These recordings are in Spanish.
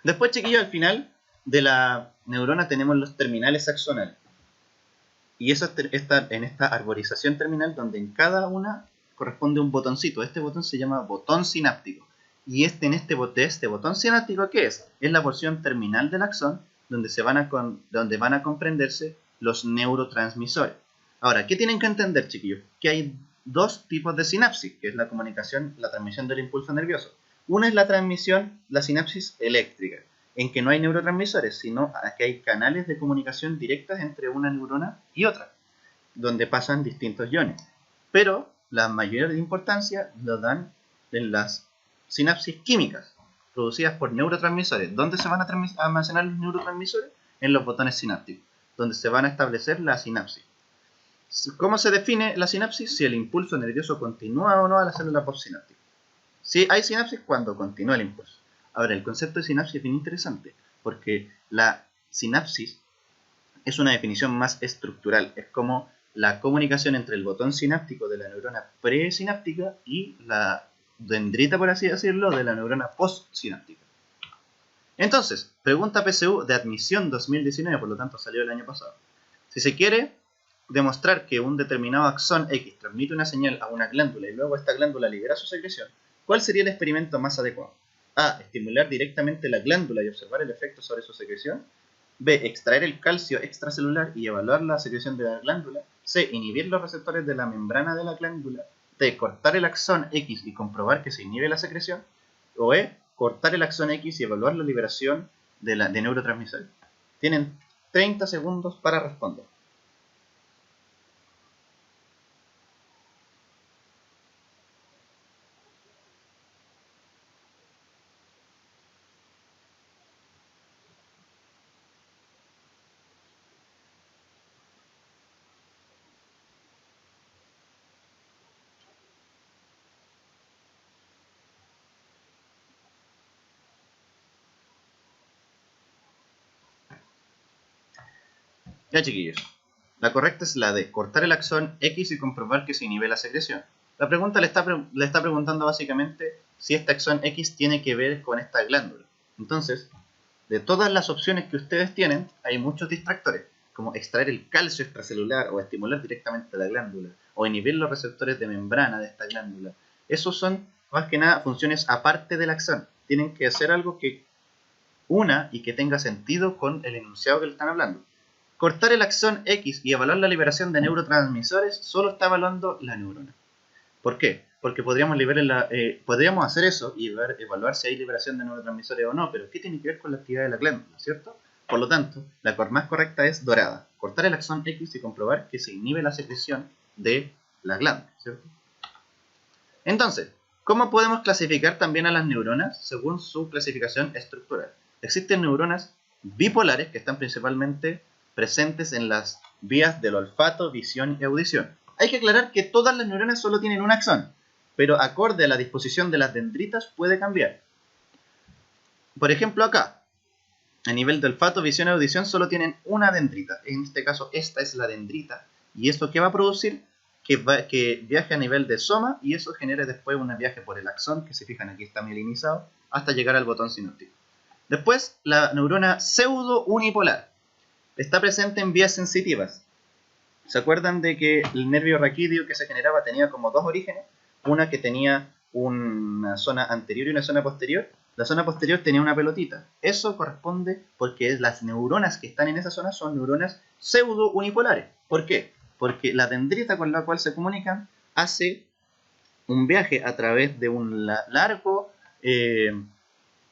Después, chiquillos, al final de la neurona tenemos los terminales axonales. Y eso está en esta arborización terminal donde en cada una corresponde un botoncito. Este botón se llama botón sináptico. Y en este botón sináptico, ¿qué es? Es la porción terminal del axón donde van a comprenderse los neurotransmisores. Ahora, ¿qué tienen que entender, chiquillos? Que hay dos tipos de sinapsis, que es la comunicación, la transmisión del impulso nervioso. Una es la sinapsis eléctrica, en que no hay neurotransmisores, sino que hay canales de comunicación directas entre una neurona y otra, donde pasan distintos iones. Pero la mayor importancia lo dan en las sinapsis químicas, producidas por neurotransmisores. ¿Dónde se van a almacenar los neurotransmisores? En los botones sinápticos, donde se van a establecer la sinapsis. ¿Cómo se define la sinapsis? Si el impulso nervioso continúa o no a la célula postsináptica. Si hay sinapsis cuando continúa el impulso. Ahora, el concepto de sinapsis es bien interesante, porque la sinapsis es una definición más estructural. Es como la comunicación entre el botón sináptico de la neurona presináptica y la dendrita, por así decirlo, de la neurona postsináptica. Entonces, pregunta PSU de admisión 2019, por lo tanto salió el año pasado. Si se quiere demostrar que un determinado axón X transmite una señal a una glándula y luego esta glándula libera su secreción, ¿cuál sería el experimento más adecuado? A. Estimular directamente la glándula y observar el efecto sobre su secreción. B. Extraer el calcio extracelular y evaluar la secreción de la glándula. C. Inhibir los receptores de la membrana de la glándula. D. Cortar el axón X y comprobar que se inhibe la secreción. O E. Cortar el axón X y evaluar la liberación de neurotransmisores. Tienen 30 segundos para responder. Ya, chiquillos. La correcta es la de cortar el axón X y comprobar que se inhibe la secreción. La pregunta le está preguntando básicamente si este axón X tiene que ver con esta glándula. Entonces, de todas las opciones que ustedes tienen, hay muchos distractores, como extraer el calcio extracelular o estimular directamente la glándula, o inhibir los receptores de membrana de esta glándula. Esos son, más que nada, funciones aparte del axón. Tienen que hacer algo que una y que tenga sentido con el enunciado que le están hablando. Cortar el axón X y evaluar la liberación de neurotransmisores solo está evaluando la neurona. ¿Por qué? Porque podríamos hacer eso y evaluar si hay liberación de neurotransmisores o no, pero ¿qué tiene que ver con la actividad de la glándula, cierto? Por lo tanto, la más correcta es dorada. Cortar el axón X y comprobar que se inhibe la secreción de la glándula, ¿cierto? Entonces, ¿cómo podemos clasificar también a las neuronas según su clasificación estructural? Existen neuronas bipolares que están principalmente presentes en las vías del olfato, visión y audición. Hay que aclarar que todas las neuronas solo tienen un axón, pero acorde a la disposición de las dendritas puede cambiar. Por ejemplo, acá, a nivel de olfato, visión y audición solo tienen una dendrita. En este caso, esta es la dendrita. ¿Y esto qué va a producir? Que viaje a nivel de soma y eso genere después un viaje por el axón, que si fijan aquí está mielinizado, hasta llegar al botón sináptico. Después, la neurona pseudo-unipolar. Está presente en vías sensitivas. ¿Se acuerdan de que el nervio raquídeo que se generaba tenía como dos orígenes? Una que tenía una zona anterior y una zona posterior. La zona posterior tenía una pelotita. Eso corresponde porque las neuronas que están en esa zona son neuronas pseudo-unipolares. ¿Por qué? Porque la dendrita con la cual se comunican hace un viaje a través de un largo,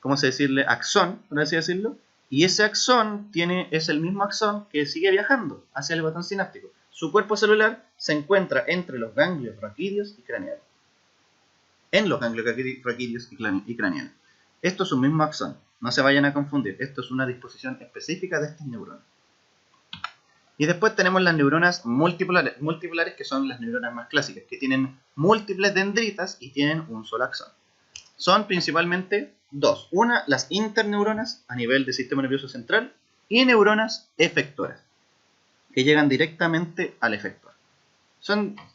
¿cómo se decirle? Axón, por así decirlo. Y ese axón es el mismo axón que sigue viajando hacia el botón sináptico. Su cuerpo celular se encuentra entre los ganglios raquídeos y craneales. En los ganglios raquídeos y craneales. Esto es un mismo axón. No se vayan a confundir. Esto es una disposición específica de estas neuronas. Y después tenemos las neuronas multipolares, que son las neuronas más clásicas, que tienen múltiples dendritas y tienen un solo axón. Son principalmente dos. Una, las interneuronas a nivel del sistema nervioso central y neuronas efectoras, que llegan directamente al efector.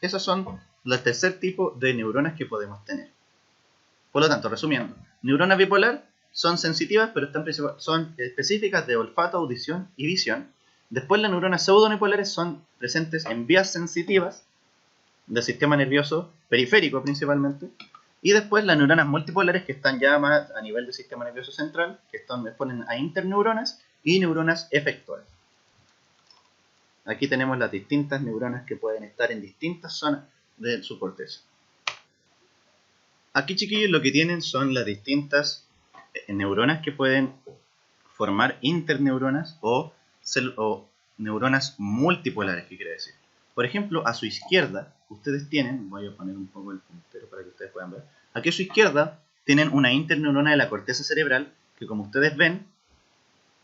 Esos son el tercer tipo de neuronas que podemos tener. Por lo tanto, resumiendo, neurona bipolar son sensitivas, pero son específicas de olfato, audición y visión. Después las neuronas pseudounipolares son presentes en vías sensitivas del sistema nervioso periférico principalmente. Y después las neuronas multipolares, que están ya más a nivel del sistema nervioso central, que responden a interneuronas y neuronas efectoras. Aquí tenemos las distintas neuronas que pueden estar en distintas zonas de su corteza. Aquí, chiquillos, lo que tienen son las distintas neuronas que pueden formar interneuronas o neuronas multipolares, ¿qué quiere decir? Por ejemplo, a su izquierda, ustedes tienen, voy a poner un poco el puntero para que ustedes puedan ver, aquí a su izquierda tienen una interneurona de la corteza cerebral que, como ustedes ven,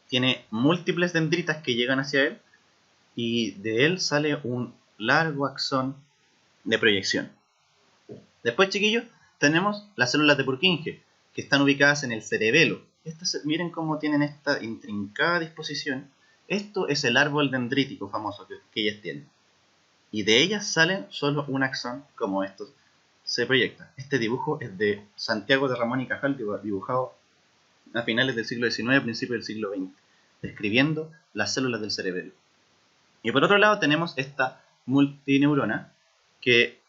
tiene múltiples dendritas que llegan hacia él y de él sale un largo axón de proyección. Después, chiquillos, tenemos las células de Purkinje, que están ubicadas en el cerebelo. Miren cómo tienen esta intrincada disposición. Esto es el árbol dendrítico famoso que ellas tienen. Y de ellas salen solo un axón como estos se proyecta. Este dibujo es de Santiago de Ramón y Cajal, dibujado a finales del siglo XIX, principios del siglo XX, describiendo las células del cerebelo. Y por otro lado tenemos esta multineurona, que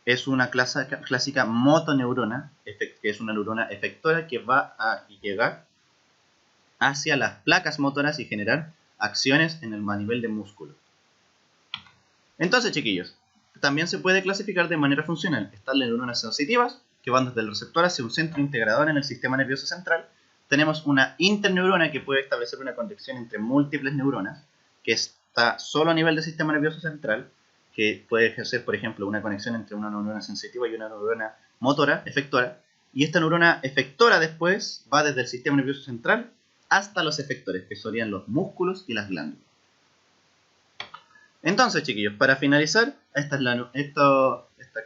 es una clásica motoneurona, que es una neurona efectora que va a llegar hacia las placas motoras y generar acciones en a nivel de músculo. Entonces, chiquillos, también se puede clasificar de manera funcional. Están las neuronas sensitivas, que van desde el receptor hacia un centro integrador en el sistema nervioso central. Tenemos una interneurona que puede establecer una conexión entre múltiples neuronas, que está solo a nivel del sistema nervioso central, que puede ejercer, por ejemplo, una conexión entre una neurona sensitiva y una neurona motora, efectora. Y esta neurona efectora después va desde el sistema nervioso central hasta los efectores, que serían los músculos y las glándulas. Entonces, chiquillos, para finalizar,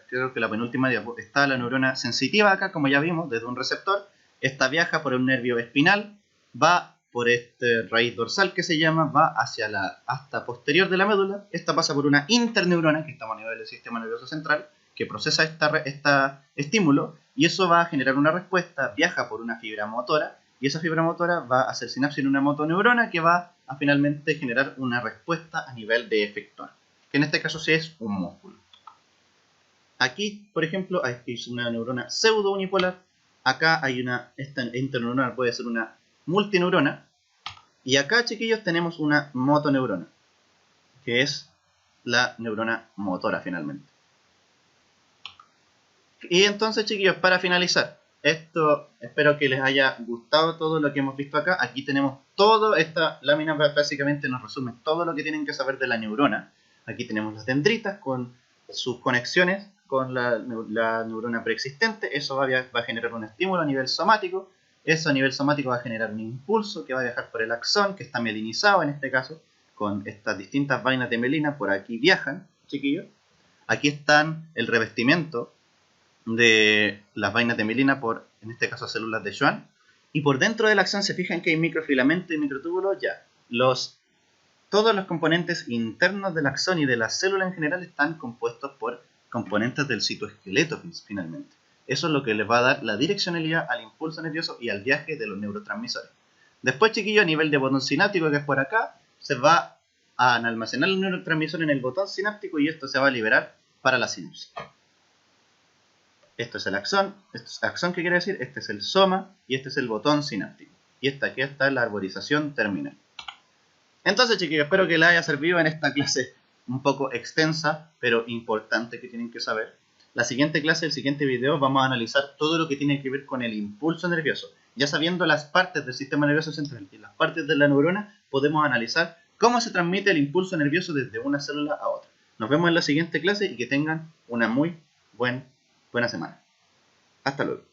creo que la penúltima diapo, está la neurona sensitiva acá, como ya vimos, desde un receptor. Esta viaja por el nervio espinal, va por este raíz dorsal que se llama, va hacia la asta posterior de la médula. Esta pasa por una interneurona, que estamos a nivel del sistema nervioso central, que procesa este estímulo, y eso va a generar una respuesta, viaja por una fibra motora, y esa fibra motora va a hacer sinapsis en una motoneurona que va a finalmente generar una respuesta a nivel de efector, que en este caso sí es un músculo. Aquí, por ejemplo, hay una neurona pseudo-unipolar. Acá hay esta interneurona puede ser una multineurona. Y acá, chiquillos, tenemos una motoneurona, que es la neurona motora finalmente. Y entonces, chiquillos, para finalizar, espero que les haya gustado todo lo que hemos visto acá. Aquí tenemos todo, esta lámina básicamente nos resume todo lo que tienen que saber de la neurona. Aquí tenemos las dendritas con sus conexiones con la neurona preexistente. Eso va a generar un estímulo a nivel somático. Eso a nivel somático va a generar un impulso que va a viajar por el axón, que está mielinizado en este caso, con estas distintas vainas de mielina. Por aquí viajan, chiquillos. Aquí están el revestimiento de las vainas de mielina por, en este caso, células de Schwann. Y por dentro del axón se fijan que hay microfilamento y microtúbulos ya. Todos los componentes internos del axón y de la célula en general están compuestos por componentes del citoesqueleto finalmente. Eso es lo que les va a dar la direccionalidad al impulso nervioso y al viaje de los neurotransmisores. Después, chiquillos, a nivel de botón sináptico, que es por acá, se va a almacenar el neurotransmisor en el botón sináptico y esto se va a liberar para la sinapsis. Esto es el axón, ¿qué quiere decir? Este es el soma y este es el botón sináptico. Y aquí está la arborización terminal. Entonces, chiquillos, espero que les haya servido en esta clase un poco extensa, pero importante que tienen que saber. La siguiente clase, el siguiente video, vamos a analizar todo lo que tiene que ver con el impulso nervioso. Ya sabiendo las partes del sistema nervioso central y las partes de la neurona, podemos analizar cómo se transmite el impulso nervioso desde una célula a otra. Nos vemos en la siguiente clase y que tengan una muy buena semana. Hasta luego.